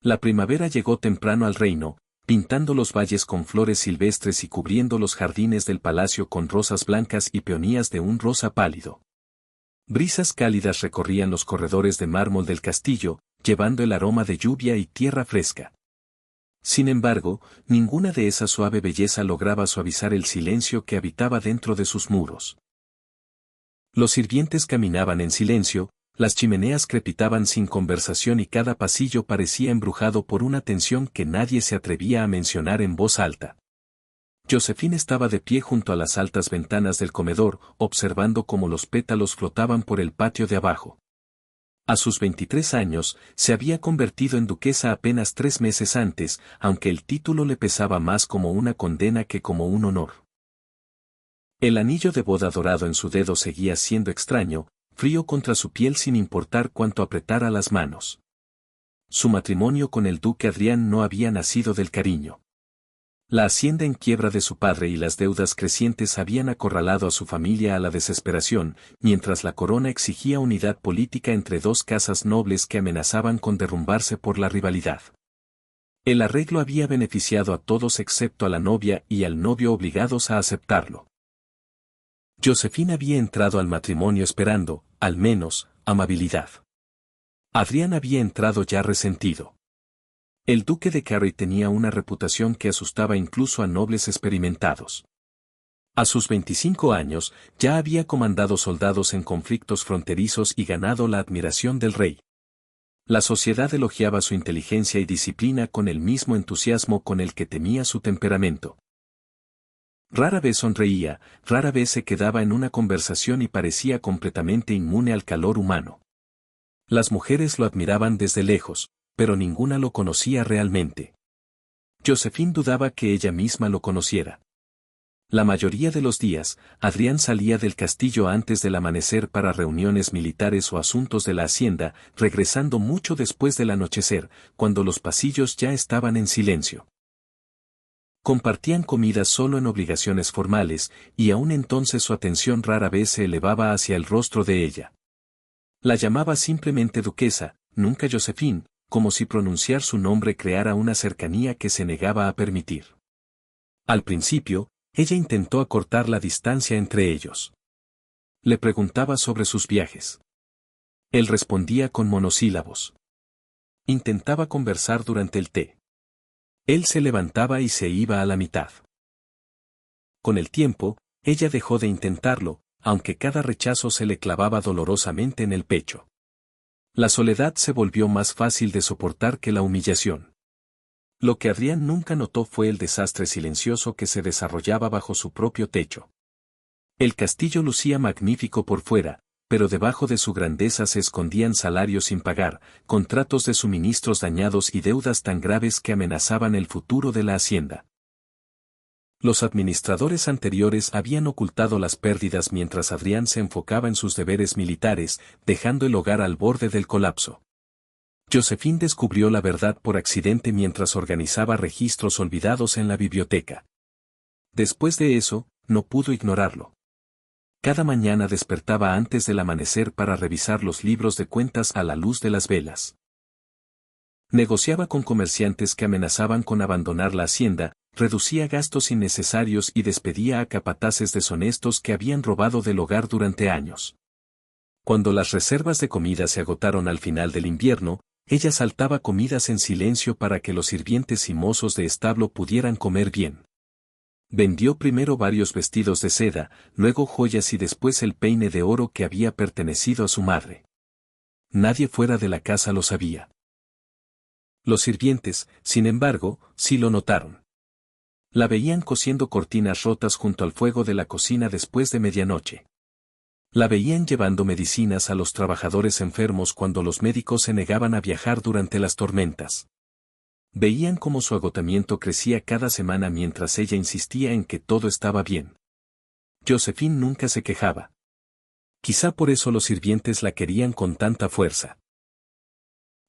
La primavera llegó temprano al reino, pintando los valles con flores silvestres y cubriendo los jardines del palacio con rosas blancas y peonías de un rosa pálido. Brisas cálidas recorrían los corredores de mármol del castillo, llevando el aroma de lluvia y tierra fresca. Sin embargo, ninguna de esa suave belleza lograba suavizar el silencio que habitaba dentro de sus muros. Los sirvientes caminaban en silencio, las chimeneas crepitaban sin conversación y cada pasillo parecía embrujado por una tensión que nadie se atrevía a mencionar en voz alta. Josephine estaba de pie junto a las altas ventanas del comedor, observando cómo los pétalos flotaban por el patio de abajo. A sus 23 años, se había convertido en duquesa apenas 3 meses antes, aunque el título le pesaba más como una condena que como un honor. El anillo de boda dorado en su dedo seguía siendo extraño, frío contra su piel sin importar cuánto apretara las manos. Su matrimonio con el duque Adrián no había nacido del cariño. La hacienda en quiebra de su padre y las deudas crecientes habían acorralado a su familia a la desesperación, mientras la corona exigía unidad política entre dos casas nobles que amenazaban con derrumbarse por la rivalidad. El arreglo había beneficiado a todos excepto a la novia y al novio obligados a aceptarlo. Josephine había entrado al matrimonio esperando, al menos, amabilidad. Adrián había entrado ya resentido. El duque de Carey tenía una reputación que asustaba incluso a nobles experimentados. A sus 25 años, ya había comandado soldados en conflictos fronterizos y ganado la admiración del rey. La sociedad elogiaba su inteligencia y disciplina con el mismo entusiasmo con el que temía su temperamento. Rara vez sonreía, rara vez se quedaba en una conversación y parecía completamente inmune al calor humano. Las mujeres lo admiraban desde lejos, pero ninguna lo conocía realmente. Josephine dudaba que ella misma lo conociera. La mayoría de los días, Adrián salía del castillo antes del amanecer para reuniones militares o asuntos de la hacienda, regresando mucho después del anochecer, cuando los pasillos ya estaban en silencio. Compartían comidas solo en obligaciones formales, y aún entonces su atención rara vez se elevaba hacia el rostro de ella. La llamaba simplemente duquesa, nunca Josephine, como si pronunciar su nombre creara una cercanía que se negaba a permitir. Al principio, ella intentó acortar la distancia entre ellos. Le preguntaba sobre sus viajes. Él respondía con monosílabos. Intentaba conversar durante el té. Él se levantaba y se iba a la mitad. Con el tiempo, ella dejó de intentarlo, aunque cada rechazo se le clavaba dolorosamente en el pecho. La soledad se volvió más fácil de soportar que la humillación. Lo que Adrián nunca notó fue el desastre silencioso que se desarrollaba bajo su propio techo. El castillo lucía magnífico por fuera, pero debajo de su grandeza se escondían salarios sin pagar, contratos de suministros dañados y deudas tan graves que amenazaban el futuro de la hacienda. Los administradores anteriores habían ocultado las pérdidas mientras Adrián se enfocaba en sus deberes militares, dejando el hogar al borde del colapso. Josephine descubrió la verdad por accidente mientras organizaba registros olvidados en la biblioteca. Después de eso, no pudo ignorarlo. Cada mañana despertaba antes del amanecer para revisar los libros de cuentas a la luz de las velas. Negociaba con comerciantes que amenazaban con abandonar la hacienda, reducía gastos innecesarios y despedía a capataces deshonestos que habían robado del hogar durante años. Cuando las reservas de comida se agotaron al final del invierno, ella saltaba comidas en silencio para que los sirvientes y mozos de establo pudieran comer bien. Vendió primero varios vestidos de seda, luego joyas y después el peine de oro que había pertenecido a su madre. Nadie fuera de la casa lo sabía. Los sirvientes, sin embargo, sí lo notaron. La veían cosiendo cortinas rotas junto al fuego de la cocina después de medianoche. La veían llevando medicinas a los trabajadores enfermos cuando los médicos se negaban a viajar durante las tormentas. Veían cómo su agotamiento crecía cada semana mientras ella insistía en que todo estaba bien. Josephine nunca se quejaba. Quizá por eso los sirvientes la querían con tanta fuerza.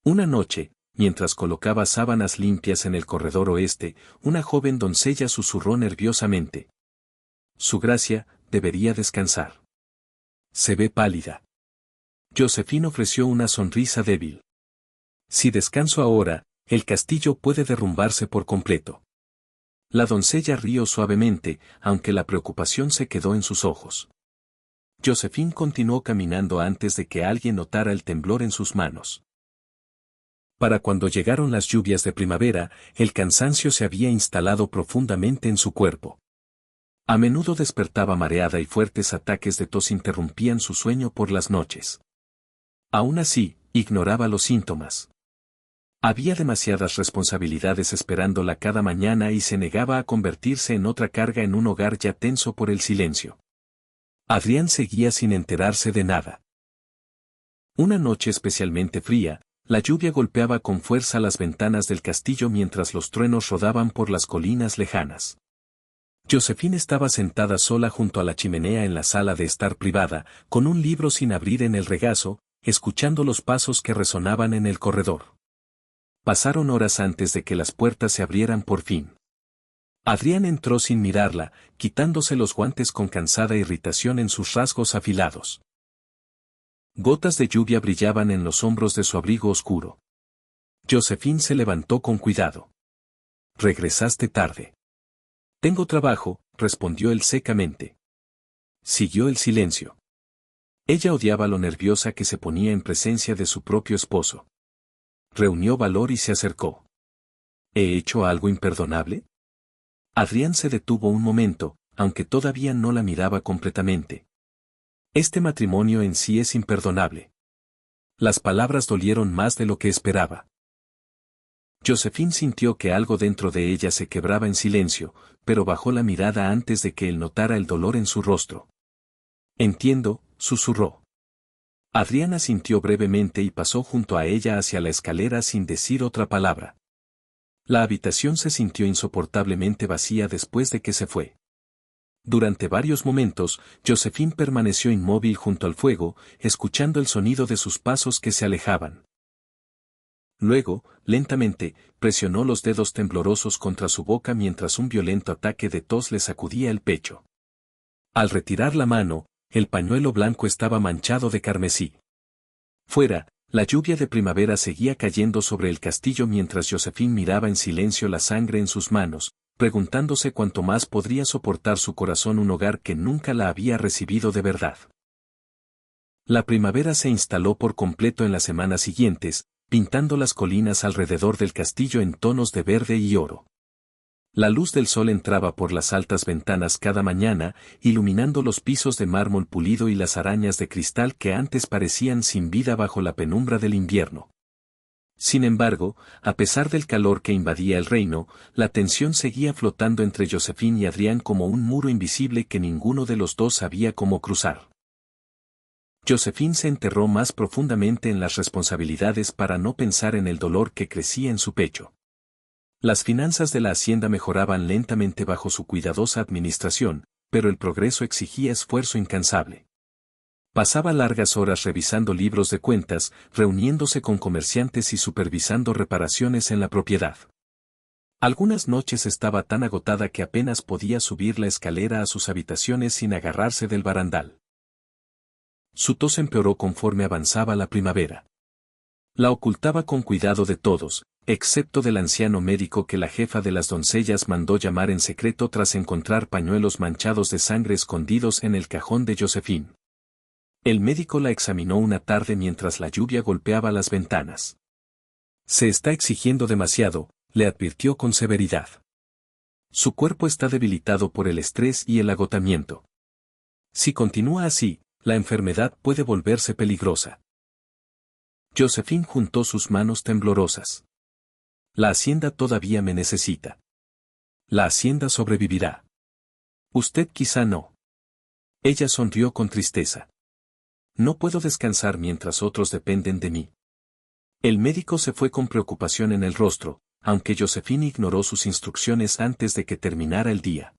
Una noche, mientras colocaba sábanas limpias en el corredor oeste, una joven doncella susurró nerviosamente. Su Gracia, debería descansar. Se ve pálida. Josephine ofreció una sonrisa débil. Si descanso ahora, el castillo puede derrumbarse por completo. La doncella rió suavemente, aunque la preocupación se quedó en sus ojos. Josephine continuó caminando antes de que alguien notara el temblor en sus manos. Para cuando llegaron las lluvias de primavera, el cansancio se había instalado profundamente en su cuerpo. A menudo despertaba mareada y fuertes ataques de tos interrumpían su sueño por las noches. Aún así, ignoraba los síntomas. Había demasiadas responsabilidades esperándola cada mañana y se negaba a convertirse en otra carga en un hogar ya tenso por el silencio. Adrián seguía sin enterarse de nada. Una noche especialmente fría, la lluvia golpeaba con fuerza las ventanas del castillo mientras los truenos rodaban por las colinas lejanas. Josephine estaba sentada sola junto a la chimenea en la sala de estar privada, con un libro sin abrir en el regazo, escuchando los pasos que resonaban en el corredor. Pasaron horas antes de que las puertas se abrieran por fin. Adrián entró sin mirarla, quitándose los guantes con cansada irritación en sus rasgos afilados. Gotas de lluvia brillaban en los hombros de su abrigo oscuro. Josephine se levantó con cuidado. «Regresaste tarde». «Tengo trabajo», respondió él secamente. Siguió el silencio. Ella odiaba lo nerviosa que se ponía en presencia de su propio esposo. Reunió valor y se acercó. ¿He hecho algo imperdonable? Adrián se detuvo un momento, aunque todavía no la miraba completamente. Este matrimonio en sí es imperdonable. Las palabras dolieron más de lo que esperaba. Josephine sintió que algo dentro de ella se quebraba en silencio, pero bajó la mirada antes de que él notara el dolor en su rostro. «Entiendo», susurró. Adrián asintió brevemente y pasó junto a ella hacia la escalera sin decir otra palabra. La habitación se sintió insoportablemente vacía después de que se fue. Durante varios momentos, Josephine permaneció inmóvil junto al fuego, escuchando el sonido de sus pasos que se alejaban. Luego, lentamente, presionó los dedos temblorosos contra su boca mientras un violento ataque de tos le sacudía el pecho. Al retirar la mano, el pañuelo blanco estaba manchado de carmesí. Fuera, la lluvia de primavera seguía cayendo sobre el castillo mientras Josephine miraba en silencio la sangre en sus manos, preguntándose cuánto más podría soportar su corazón un hogar que nunca la había recibido de verdad. La primavera se instaló por completo en las semanas siguientes, pintando las colinas alrededor del castillo en tonos de verde y oro. La luz del sol entraba por las altas ventanas cada mañana, iluminando los pisos de mármol pulido y las arañas de cristal que antes parecían sin vida bajo la penumbra del invierno. Sin embargo, a pesar del calor que invadía el reino, la tensión seguía flotando entre Josephine y Adrián como un muro invisible que ninguno de los dos sabía cómo cruzar. Josephine se enterró más profundamente en las responsabilidades para no pensar en el dolor que crecía en su pecho. Las finanzas de la hacienda mejoraban lentamente bajo su cuidadosa administración, pero el progreso exigía esfuerzo incansable. Pasaba largas horas revisando libros de cuentas, reuniéndose con comerciantes y supervisando reparaciones en la propiedad. Algunas noches estaba tan agotada que apenas podía subir la escalera a sus habitaciones sin agarrarse del barandal. Su tos empeoró conforme avanzaba la primavera. La ocultaba con cuidado de todos, excepto del anciano médico que la jefa de las doncellas mandó llamar en secreto tras encontrar pañuelos manchados de sangre escondidos en el cajón de Josephine. El médico la examinó una tarde mientras la lluvia golpeaba las ventanas. «Se está exigiendo demasiado», le advirtió con severidad. «Su cuerpo está debilitado por el estrés y el agotamiento. Si continúa así, la enfermedad puede volverse peligrosa». Josephine juntó sus manos temblorosas. «La hacienda todavía me necesita. La hacienda sobrevivirá. Usted quizá no». Ella sonrió con tristeza. «No puedo descansar mientras otros dependen de mí». El médico se fue con preocupación en el rostro, aunque Josephine ignoró sus instrucciones antes de que terminara el día.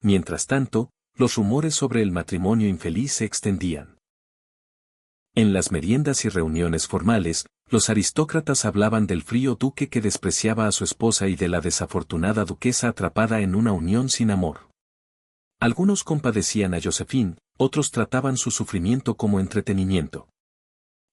Mientras tanto, los rumores sobre el matrimonio infeliz se extendían. En las meriendas y reuniones formales, los aristócratas hablaban del frío duque que despreciaba a su esposa y de la desafortunada duquesa atrapada en una unión sin amor. Algunos compadecían a Josephine, otros trataban su sufrimiento como entretenimiento.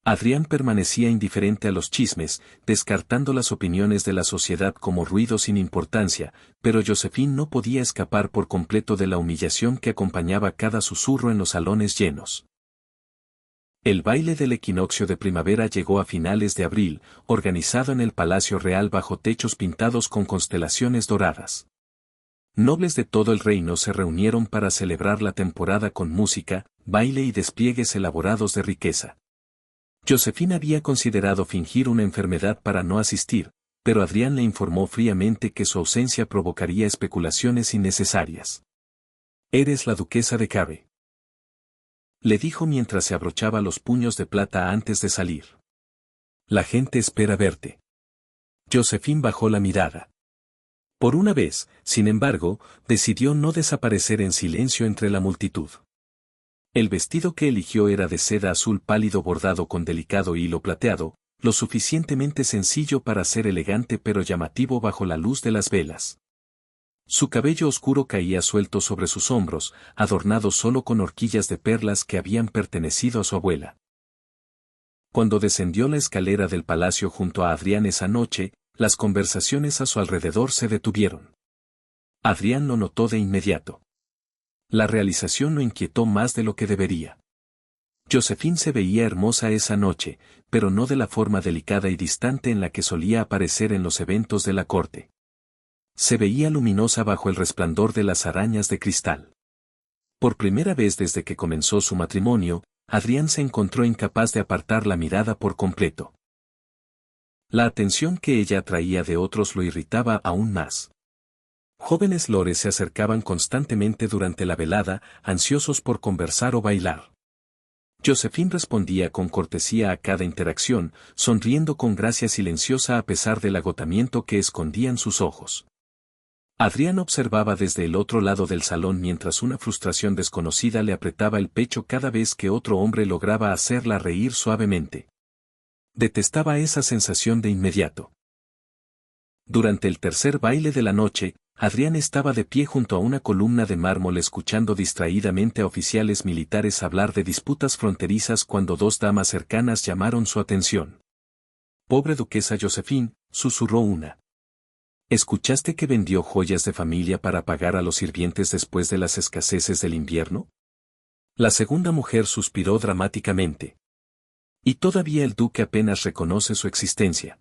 Adrián permanecía indiferente a los chismes, descartando las opiniones de la sociedad como ruido sin importancia, pero Josephine no podía escapar por completo de la humillación que acompañaba cada susurro en los salones llenos. El baile del equinoccio de primavera llegó a finales de abril, organizado en el Palacio Real bajo techos pintados con constelaciones doradas. Nobles de todo el reino se reunieron para celebrar la temporada con música, baile y despliegues elaborados de riqueza. Josephine había considerado fingir una enfermedad para no asistir, pero Adrián le informó fríamente que su ausencia provocaría especulaciones innecesarias. «Eres la duquesa de Cabe», le dijo mientras se abrochaba los puños de plata antes de salir. «La gente espera verte». Josephine bajó la mirada. Por una vez, sin embargo, decidió no desaparecer en silencio entre la multitud. El vestido que eligió era de seda azul pálido bordado con delicado hilo plateado, lo suficientemente sencillo para ser elegante pero llamativo bajo la luz de las velas. Su cabello oscuro caía suelto sobre sus hombros, adornado solo con horquillas de perlas que habían pertenecido a su abuela. Cuando descendió la escalera del palacio junto a Adrián esa noche, las conversaciones a su alrededor se detuvieron. Adrián lo notó de inmediato. La realización lo inquietó más de lo que debería. Josephine se veía hermosa esa noche, pero no de la forma delicada y distante en la que solía aparecer en los eventos de la corte. Se veía luminosa bajo el resplandor de las arañas de cristal. Por primera vez desde que comenzó su matrimonio, Adrián se encontró incapaz de apartar la mirada por completo. La atención que ella atraía de otros lo irritaba aún más. Jóvenes lores se acercaban constantemente durante la velada, ansiosos por conversar o bailar. Josephine respondía con cortesía a cada interacción, sonriendo con gracia silenciosa a pesar del agotamiento que escondían sus ojos. Adrián observaba desde el otro lado del salón mientras una frustración desconocida le apretaba el pecho cada vez que otro hombre lograba hacerla reír suavemente. Detestaba esa sensación de inmediato. Durante el tercer baile de la noche, Adrián estaba de pie junto a una columna de mármol escuchando distraídamente a oficiales militares hablar de disputas fronterizas cuando dos damas cercanas llamaron su atención. «Pobre duquesa Josephine», susurró una. «¿Escuchaste que vendió joyas de familia para pagar a los sirvientes después de las escaseces del invierno?» La segunda mujer suspiró dramáticamente. «Y todavía el duque apenas reconoce su existencia».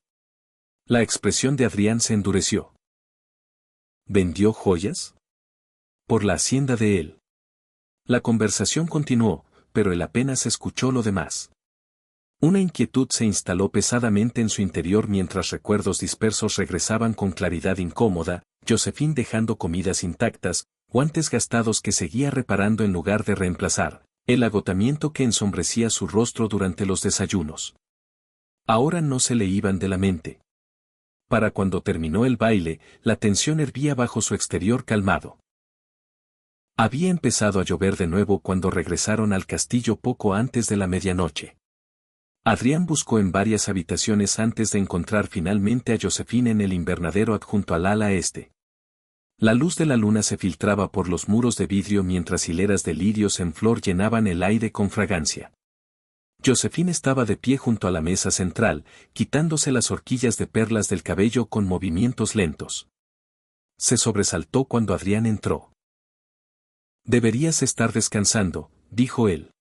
La expresión de Adrián se endureció. ¿Vendió joyas? Por la hacienda de él. La conversación continuó, pero él apenas escuchó lo demás. Una inquietud se instaló pesadamente en su interior mientras recuerdos dispersos regresaban con claridad incómoda, Josephine dejando comidas intactas, guantes gastados que seguía reparando en lugar de reemplazar, el agotamiento que ensombrecía su rostro durante los desayunos. Ahora no se le iban de la mente. Para cuando terminó el baile, la tensión hervía bajo su exterior calmado. Había empezado a llover de nuevo cuando regresaron al castillo poco antes de la medianoche. Adrián buscó en varias habitaciones antes de encontrar finalmente a Josephine en el invernadero adjunto al ala este. La luz de la luna se filtraba por los muros de vidrio mientras hileras de lirios en flor llenaban el aire con fragancia. Josephine estaba de pie junto a la mesa central, quitándose las horquillas de perlas del cabello con movimientos lentos. Se sobresaltó cuando Adrián entró. «Deberías estar descansando», dijo él.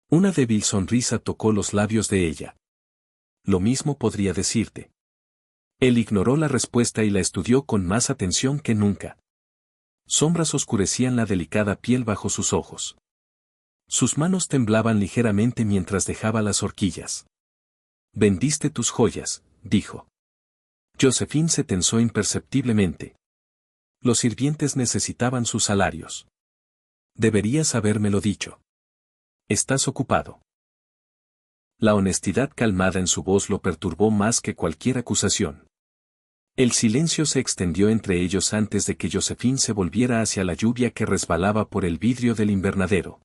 Una débil sonrisa tocó los labios de ella. «Lo mismo podría decirte». Él ignoró la respuesta y la estudió con más atención que nunca. Sombras oscurecían la delicada piel bajo sus ojos. Sus manos temblaban ligeramente mientras dejaba las horquillas. «Vendiste tus joyas», dijo. Josephine se tensó imperceptiblemente. Los sirvientes necesitaban sus salarios. «Deberías habérmelo dicho. Estás ocupado». La honestidad calmada en su voz lo perturbó más que cualquier acusación. El silencio se extendió entre ellos antes de que Josephine se volviera hacia la lluvia que resbalaba por el vidrio del invernadero.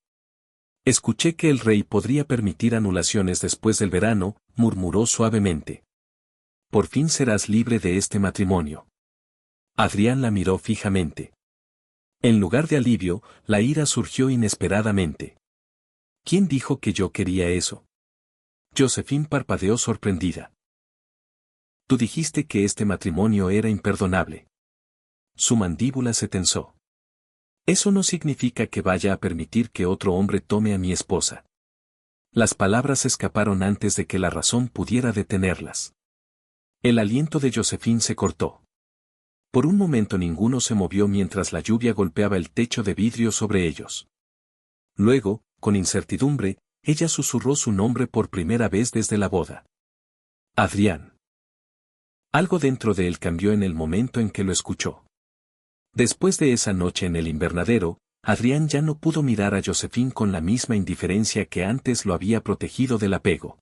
«Escuché que el rey podría permitir anulaciones después del verano», murmuró suavemente. «Por fin serás libre de este matrimonio». Adrián la miró fijamente. En lugar de alivio, la ira surgió inesperadamente. «¿Quién dijo que yo quería eso?» Josephine parpadeó sorprendida. Tú dijiste que este matrimonio era imperdonable. Su mandíbula se tensó. Eso no significa que vaya a permitir que otro hombre tome a mi esposa. Las palabras escaparon antes de que la razón pudiera detenerlas. El aliento de Josephine se cortó. Por un momento ninguno se movió mientras la lluvia golpeaba el techo de vidrio sobre ellos. Luego, con incertidumbre, ella susurró su nombre por primera vez desde la boda. Adrián. Algo dentro de él cambió en el momento en que lo escuchó. Después de esa noche en el invernadero, Adrián ya no pudo mirar a Josephine con la misma indiferencia que antes lo había protegido del apego.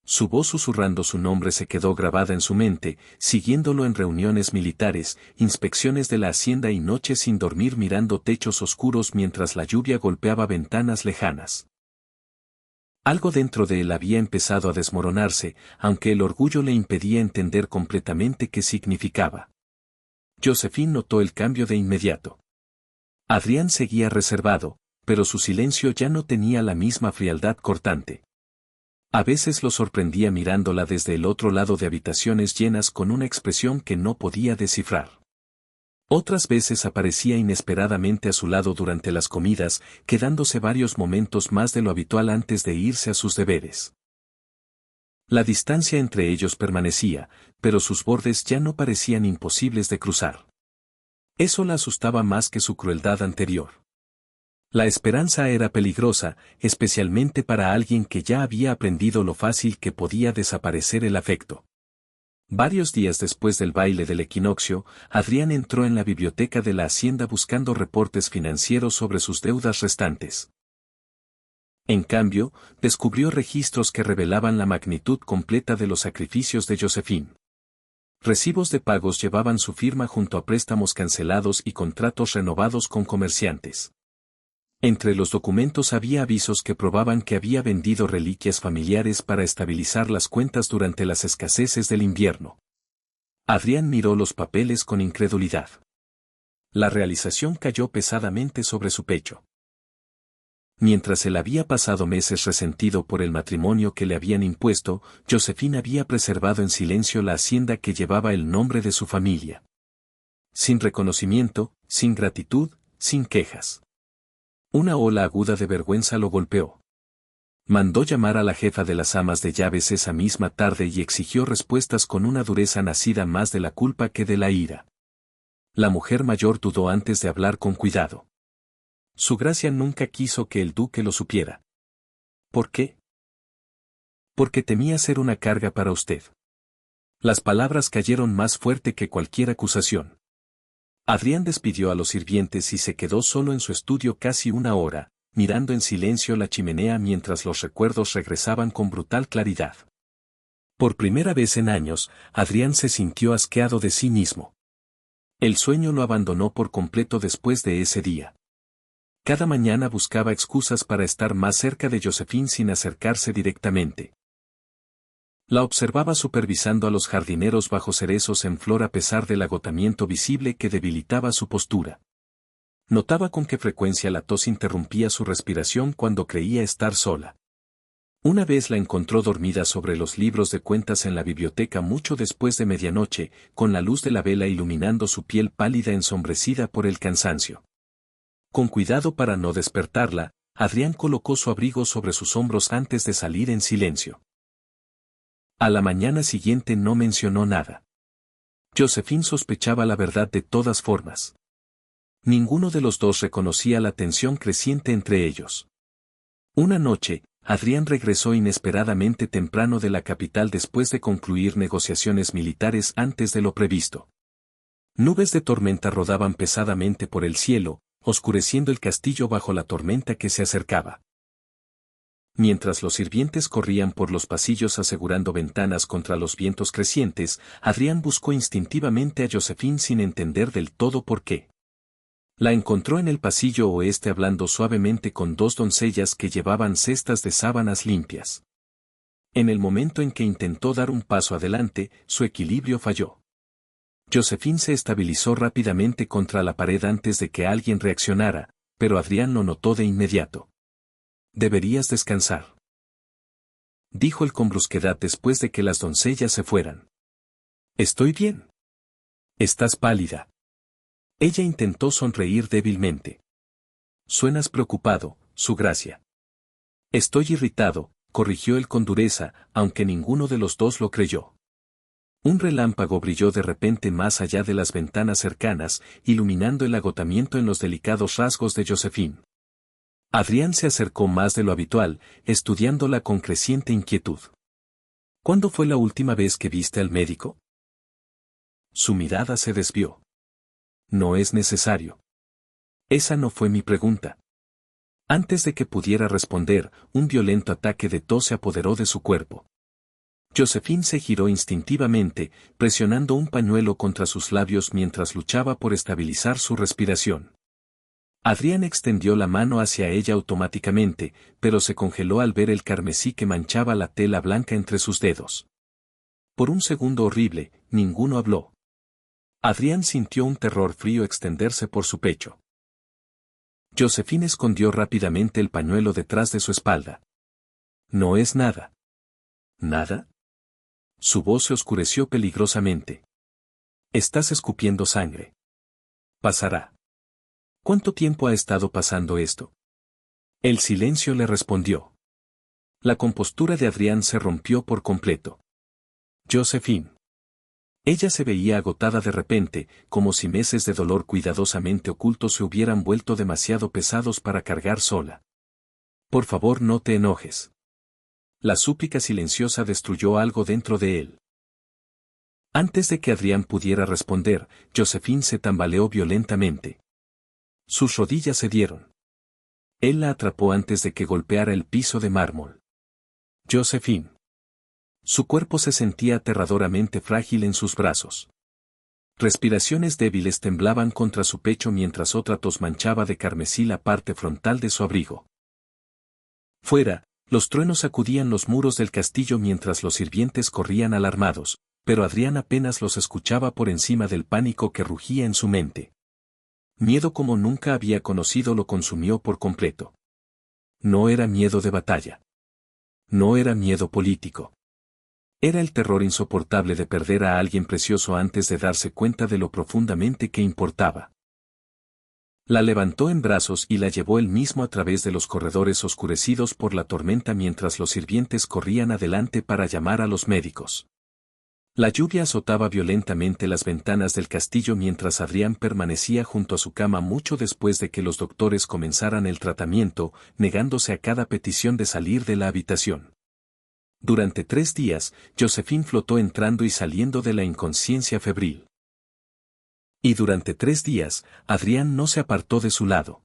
Su voz susurrando su nombre se quedó grabada en su mente, siguiéndolo en reuniones militares, inspecciones de la hacienda y noches sin dormir mirando techos oscuros mientras la lluvia golpeaba ventanas lejanas. Algo dentro de él había empezado a desmoronarse, aunque el orgullo le impedía entender completamente qué significaba. Josephine notó el cambio de inmediato. Adrián seguía reservado, pero su silencio ya no tenía la misma frialdad cortante. A veces lo sorprendía mirándola desde el otro lado de habitaciones llenas con una expresión que no podía descifrar. Otras veces aparecía inesperadamente a su lado durante las comidas, quedándose varios momentos más de lo habitual antes de irse a sus deberes. La distancia entre ellos permanecía, pero sus bordes ya no parecían imposibles de cruzar. Eso la asustaba más que su crueldad anterior. La esperanza era peligrosa, especialmente para alguien que ya había aprendido lo fácil que podía desaparecer el afecto. Varios días después del baile del equinoccio, Adrián entró en la biblioteca de la hacienda buscando reportes financieros sobre sus deudas restantes. En cambio, descubrió registros que revelaban la magnitud completa de los sacrificios de Josephine. Recibos de pagos llevaban su firma junto a préstamos cancelados y contratos renovados con comerciantes. Entre los documentos había avisos que probaban que había vendido reliquias familiares para estabilizar las cuentas durante las escaseces del invierno. Adrián miró los papeles con incredulidad. La realización cayó pesadamente sobre su pecho. Mientras él había pasado meses resentido por el matrimonio que le habían impuesto, Josephine había preservado en silencio la hacienda que llevaba el nombre de su familia. Sin reconocimiento, sin gratitud, sin quejas. Una ola aguda de vergüenza lo golpeó. Mandó llamar a la jefa de las amas de llaves esa misma tarde y exigió respuestas con una dureza nacida más de la culpa que de la ira. La mujer mayor dudó antes de hablar con cuidado. Su gracia nunca quiso que el duque lo supiera. ¿Por qué? Porque temía ser una carga para usted. Las palabras cayeron más fuerte que cualquier acusación. Adrián despidió a los sirvientes y se quedó solo en su estudio casi una hora, mirando en silencio la chimenea mientras los recuerdos regresaban con brutal claridad. Por primera vez en años, Adrián se sintió asqueado de sí mismo. El sueño lo abandonó por completo después de ese día. Cada mañana buscaba excusas para estar más cerca de Josephine sin acercarse directamente. La observaba supervisando a los jardineros bajo cerezos en flor a pesar del agotamiento visible que debilitaba su postura. Notaba con qué frecuencia la tos interrumpía su respiración cuando creía estar sola. Una vez la encontró dormida sobre los libros de cuentas en la biblioteca mucho después de medianoche, con la luz de la vela iluminando su piel pálida ensombrecida por el cansancio. Con cuidado para no despertarla, Adrián colocó su abrigo sobre sus hombros antes de salir en silencio. A la mañana siguiente no mencionó nada. Josephine sospechaba la verdad de todas formas. Ninguno de los dos reconocía la tensión creciente entre ellos. Una noche, Adrián regresó inesperadamente temprano de la capital después de concluir negociaciones militares antes de lo previsto. Nubes de tormenta rodaban pesadamente por el cielo, oscureciendo el castillo bajo la tormenta que se acercaba. Mientras los sirvientes corrían por los pasillos asegurando ventanas contra los vientos crecientes, Adrián buscó instintivamente a Josephine sin entender del todo por qué. La encontró en el pasillo oeste hablando suavemente con dos doncellas que llevaban cestas de sábanas limpias. En el momento en que intentó dar un paso adelante, su equilibrio falló. Josephine se estabilizó rápidamente contra la pared antes de que alguien reaccionara, pero Adrián lo notó de inmediato. Deberías descansar. dijo él con brusquedad después de que las doncellas se fueran. Estoy bien. Estás pálida. Ella intentó sonreír débilmente. Suenas preocupado, su gracia. Estoy irritado, corrigió él con dureza, aunque ninguno de los dos lo creyó. Un relámpago brilló de repente más allá de las ventanas cercanas, iluminando el agotamiento en los delicados rasgos de Josephine. Adrián se acercó más de lo habitual, estudiándola con creciente inquietud. ¿Cuándo fue la última vez que viste al médico? Su mirada se desvió. No es necesario. Esa no fue mi pregunta. Antes de que pudiera responder, un violento ataque de tos se apoderó de su cuerpo. Josephine se giró instintivamente, presionando un pañuelo contra sus labios mientras luchaba por estabilizar su respiración. Adrián extendió la mano hacia ella automáticamente, pero se congeló al ver el carmesí que manchaba la tela blanca entre sus dedos. Por un segundo horrible, ninguno habló. Adrián sintió un terror frío extenderse por su pecho. Josephine escondió rápidamente el pañuelo detrás de su espalda. No es nada. ¿Nada? Su voz se oscureció peligrosamente. Estás escupiendo sangre. Pasará. ¿Cuánto tiempo ha estado pasando esto? El silencio le respondió. La compostura de Adrián se rompió por completo. Josephine. Ella se veía agotada de repente, como si meses de dolor cuidadosamente ocultos se hubieran vuelto demasiado pesados para cargar sola. Por favor, no te enojes. La súplica silenciosa destruyó algo dentro de él. Antes de que Adrián pudiera responder, Josephine se tambaleó violentamente. Sus rodillas cedieron. Él la atrapó antes de que golpeara el piso de mármol. Josephine. Su cuerpo se sentía aterradoramente frágil en sus brazos. Respiraciones débiles temblaban contra su pecho mientras otra tos manchaba de carmesí la parte frontal de su abrigo. Fuera, los truenos sacudían los muros del castillo mientras los sirvientes corrían alarmados, pero Adrián apenas los escuchaba por encima del pánico que rugía en su mente. Miedo como nunca había conocido lo consumió por completo. No era miedo de batalla. No era miedo político. Era el terror insoportable de perder a alguien precioso antes de darse cuenta de lo profundamente que importaba. La levantó en brazos y la llevó él mismo a través de los corredores oscurecidos por la tormenta mientras los sirvientes corrían adelante para llamar a los médicos. La lluvia azotaba violentamente las ventanas del castillo mientras Adrián permanecía junto a su cama mucho después de que los doctores comenzaran el tratamiento, negándose a cada petición de salir de la habitación. Durante 3 días, Josephine flotó entrando y saliendo de la inconsciencia febril. Y durante 3 días, Adrián no se apartó de su lado.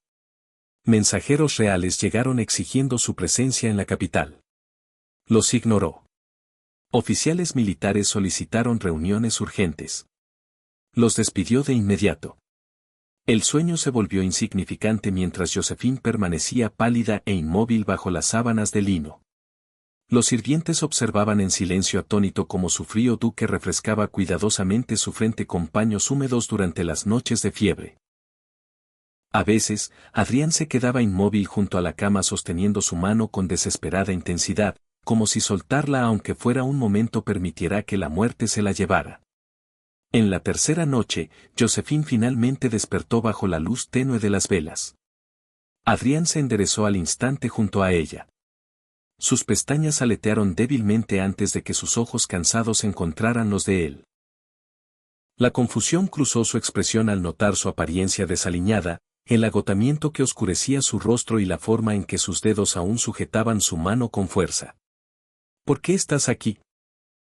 Mensajeros reales llegaron exigiendo su presencia en la capital. Los ignoró. Oficiales militares solicitaron reuniones urgentes. Los despidió de inmediato. El sueño se volvió insignificante mientras Josephine permanecía pálida e inmóvil bajo las sábanas de lino. Los sirvientes observaban en silencio atónito cómo su frío duque refrescaba cuidadosamente su frente con paños húmedos durante las noches de fiebre. A veces, Adrián se quedaba inmóvil junto a la cama sosteniendo su mano con desesperada intensidad, como si soltarla aunque fuera un momento permitiera que la muerte se la llevara. En la tercera noche, Josephine finalmente despertó bajo la luz tenue de las velas. Adrián se enderezó al instante junto a ella. Sus pestañas aletearon débilmente antes de que sus ojos cansados encontraran los de él. La confusión cruzó su expresión al notar su apariencia desaliñada, el agotamiento que oscurecía su rostro y la forma en que sus dedos aún sujetaban su mano con fuerza. ¿Por qué estás aquí?,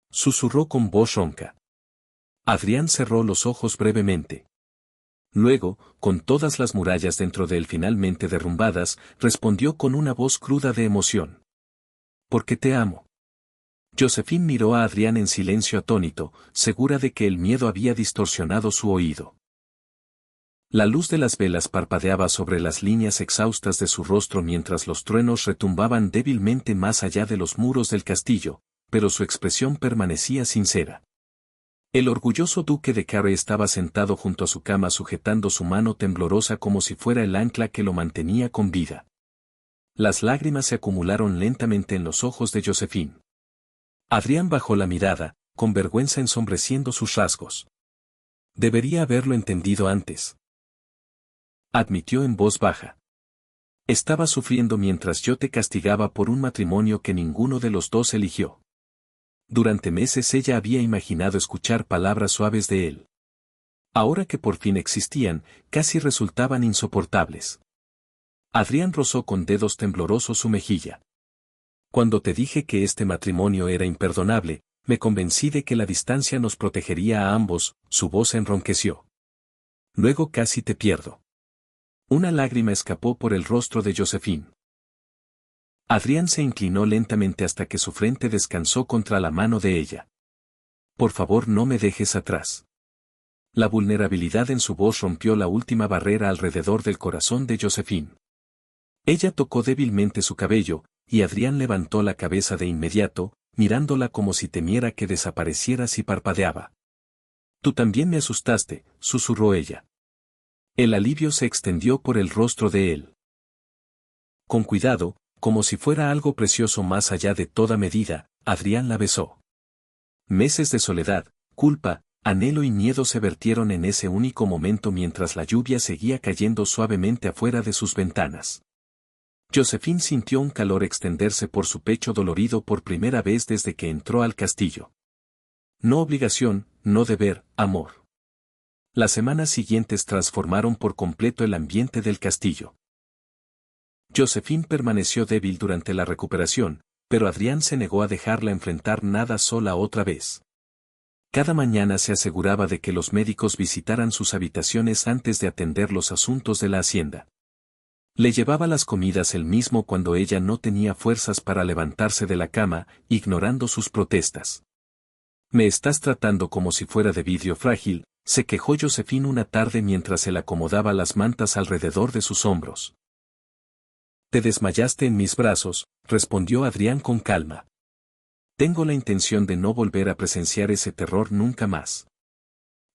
susurró con voz ronca. Adrián cerró los ojos brevemente. Luego, con todas las murallas dentro de él finalmente derrumbadas, respondió con una voz cruda de emoción. Porque te amo. Josephine miró a Adrián en silencio atónito, segura de que el miedo había distorsionado su oído. La luz de las velas parpadeaba sobre las líneas exhaustas de su rostro mientras los truenos retumbaban débilmente más allá de los muros del castillo, pero su expresión permanecía sincera. El orgulloso duque de Carey estaba sentado junto a su cama sujetando su mano temblorosa como si fuera el ancla que lo mantenía con vida. Las lágrimas se acumularon lentamente en los ojos de Josephine. Adrián bajó la mirada, con vergüenza ensombreciendo sus rasgos. Debería haberlo entendido antes. Admitió en voz baja. Estaba sufriendo mientras yo te castigaba por un matrimonio que ninguno de los dos eligió. Durante meses ella había imaginado escuchar palabras suaves de él. Ahora que por fin existían, casi resultaban insoportables. Adrián rozó con dedos temblorosos su mejilla. Cuando te dije que este matrimonio era imperdonable, me convencí de que la distancia nos protegería a ambos, su voz enronqueció. Luego casi te pierdo. Una lágrima escapó por el rostro de Josephine. Adrián se inclinó lentamente hasta que su frente descansó contra la mano de ella. Por favor, no me dejes atrás. La vulnerabilidad en su voz rompió la última barrera alrededor del corazón de Josephine. Ella tocó débilmente su cabello, y Adrián levantó la cabeza de inmediato, mirándola como si temiera que desapareciera si parpadeaba. Tú también me asustaste, susurró ella. El alivio se extendió por el rostro de él. Con cuidado, como si fuera algo precioso más allá de toda medida, Adrián la besó. Meses de soledad, culpa, anhelo y miedo se vertieron en ese único momento mientras la lluvia seguía cayendo suavemente afuera de sus ventanas. Josephine sintió un calor extenderse por su pecho dolorido por primera vez desde que entró al castillo. No obligación, no deber, amor. Las semanas siguientes transformaron por completo el ambiente del castillo. Josephine permaneció débil durante la recuperación, pero Adrián se negó a dejarla enfrentar nada sola otra vez. Cada mañana se aseguraba de que los médicos visitaran sus habitaciones antes de atender los asuntos de la hacienda. Le llevaba las comidas él mismo cuando ella no tenía fuerzas para levantarse de la cama, ignorando sus protestas. Me estás tratando como si fuera de vidrio frágil, se quejó Josephine una tarde mientras él acomodaba las mantas alrededor de sus hombros. Te desmayaste en mis brazos, respondió Adrián con calma. Tengo la intención de no volver a presenciar ese terror nunca más.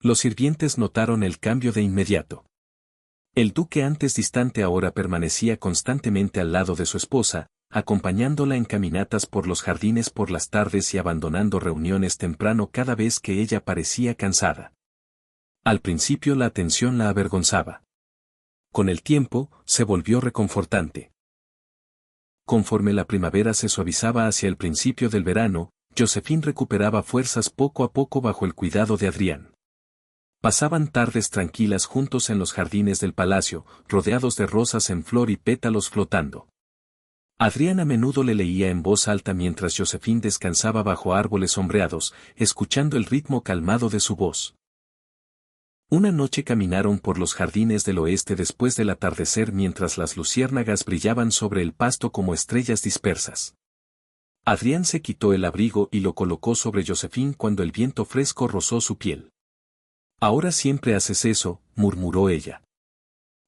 Los sirvientes notaron el cambio de inmediato. El duque antes distante ahora permanecía constantemente al lado de su esposa, acompañándola en caminatas por los jardines por las tardes y abandonando reuniones temprano cada vez que ella parecía cansada. Al principio la atención la avergonzaba. Con el tiempo, se volvió reconfortante. Conforme la primavera se suavizaba hacia el principio del verano, Josephine recuperaba fuerzas poco a poco bajo el cuidado de Adrián. Pasaban tardes tranquilas juntos en los jardines del palacio, rodeados de rosas en flor y pétalos flotando. Adrián a menudo le leía en voz alta mientras Josephine descansaba bajo árboles sombreados, escuchando el ritmo calmado de su voz. Una noche caminaron por los jardines del oeste después del atardecer mientras las luciérnagas brillaban sobre el pasto como estrellas dispersas. Adrián se quitó el abrigo y lo colocó sobre Josephine cuando el viento fresco rozó su piel. Ahora siempre haces eso, murmuró ella.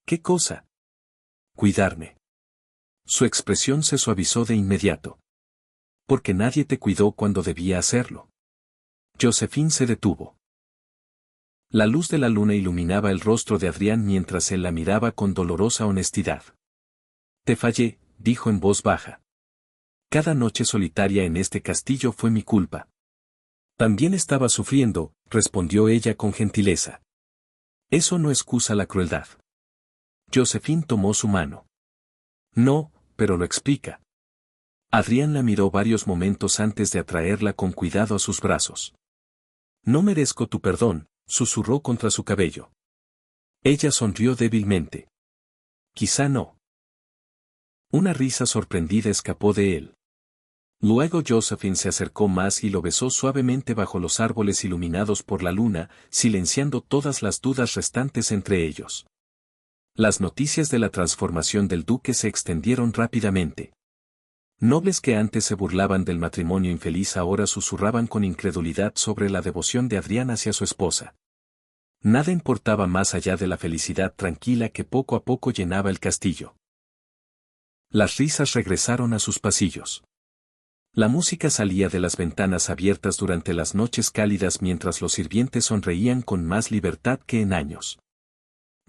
¿Qué cosa? Cuidarme. Su expresión se suavizó de inmediato. Porque nadie te cuidó cuando debía hacerlo. Josephine se detuvo. La luz de la luna iluminaba el rostro de Adrián mientras él la miraba con dolorosa honestidad. Te fallé, dijo en voz baja. Cada noche solitaria en este castillo fue mi culpa. También estaba sufriendo, respondió ella con gentileza. Eso no excusa la crueldad. Josephine tomó su mano. No, pero lo explica. Adrián la miró varios momentos antes de atraerla con cuidado a sus brazos. No merezco tu perdón, susurró contra su cabello. Ella sonrió débilmente. Quizá no. Una risa sorprendida escapó de él. Luego Josephine se acercó más y lo besó suavemente bajo los árboles iluminados por la luna, silenciando todas las dudas restantes entre ellos. Las noticias de la transformación del duque se extendieron rápidamente. Nobles que antes se burlaban del matrimonio infeliz ahora susurraban con incredulidad sobre la devoción de Adrián hacia su esposa. Nada importaba más allá de la felicidad tranquila que poco a poco llenaba el castillo. Las risas regresaron a sus pasillos. La música salía de las ventanas abiertas durante las noches cálidas mientras los sirvientes sonreían con más libertad que en años.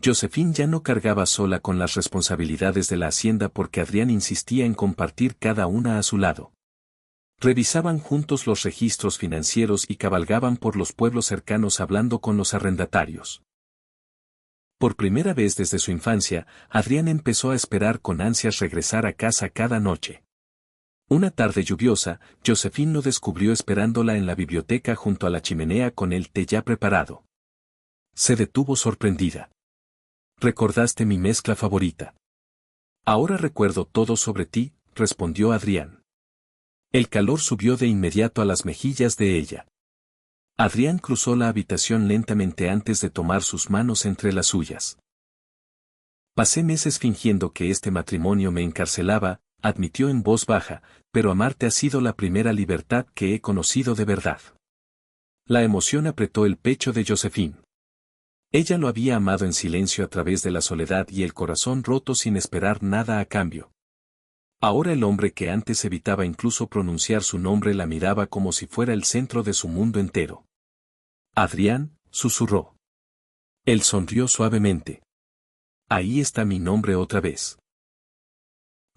Josephine ya no cargaba sola con las responsabilidades de la hacienda porque Adrián insistía en compartir cada una a su lado. Revisaban juntos los registros financieros y cabalgaban por los pueblos cercanos hablando con los arrendatarios. Por primera vez desde su infancia, Adrián empezó a esperar con ansias regresar a casa cada noche. Una tarde lluviosa, Josephine lo descubrió esperándola en la biblioteca junto a la chimenea con el té ya preparado. Se detuvo sorprendida. «Recordaste mi mezcla favorita». «Ahora recuerdo todo sobre ti», respondió Adrián. El calor subió de inmediato a las mejillas de ella. Adrián cruzó la habitación lentamente antes de tomar sus manos entre las suyas. «Pasé meses fingiendo que este matrimonio me encarcelaba», admitió en voz baja, «pero amarte ha sido la primera libertad que he conocido de verdad». La emoción apretó el pecho de Josephine. Ella lo había amado en silencio a través de la soledad y el corazón roto sin esperar nada a cambio. Ahora el hombre que antes evitaba incluso pronunciar su nombre la miraba como si fuera el centro de su mundo entero. «Adrián», susurró. Él sonrió suavemente. «Ahí está mi nombre otra vez».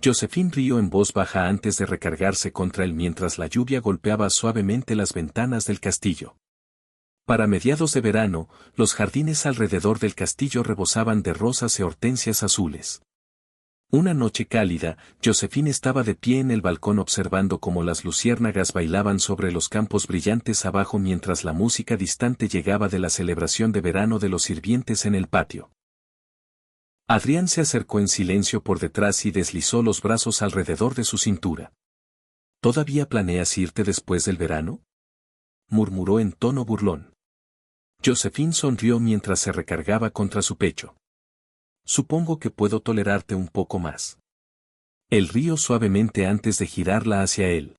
Josephine rió en voz baja antes de recargarse contra él mientras la lluvia golpeaba suavemente las ventanas del castillo. Para mediados de verano, los jardines alrededor del castillo rebosaban de rosas y hortensias azules. Una noche cálida, Josephine estaba de pie en el balcón observando cómo las luciérnagas bailaban sobre los campos brillantes abajo mientras la música distante llegaba de la celebración de verano de los sirvientes en el patio. Adrián se acercó en silencio por detrás y deslizó los brazos alrededor de su cintura. «¿Todavía planeas irte después del verano?», murmuró en tono burlón. Josephine sonrió mientras se recargaba contra su pecho. «Supongo que puedo tolerarte un poco más». Él rió suavemente antes de girarla hacia él.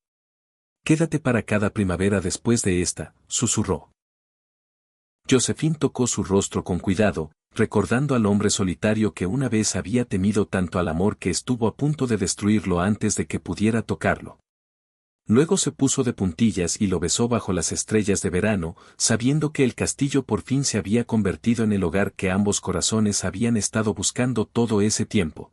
«Quédate para cada primavera después de esta», susurró. Josephine tocó su rostro con cuidado, recordando al hombre solitario que una vez había temido tanto al amor que estuvo a punto de destruirlo antes de que pudiera tocarlo. Luego se puso de puntillas y lo besó bajo las estrellas de verano, sabiendo que el castillo por fin se había convertido en el hogar que ambos corazones habían estado buscando todo ese tiempo.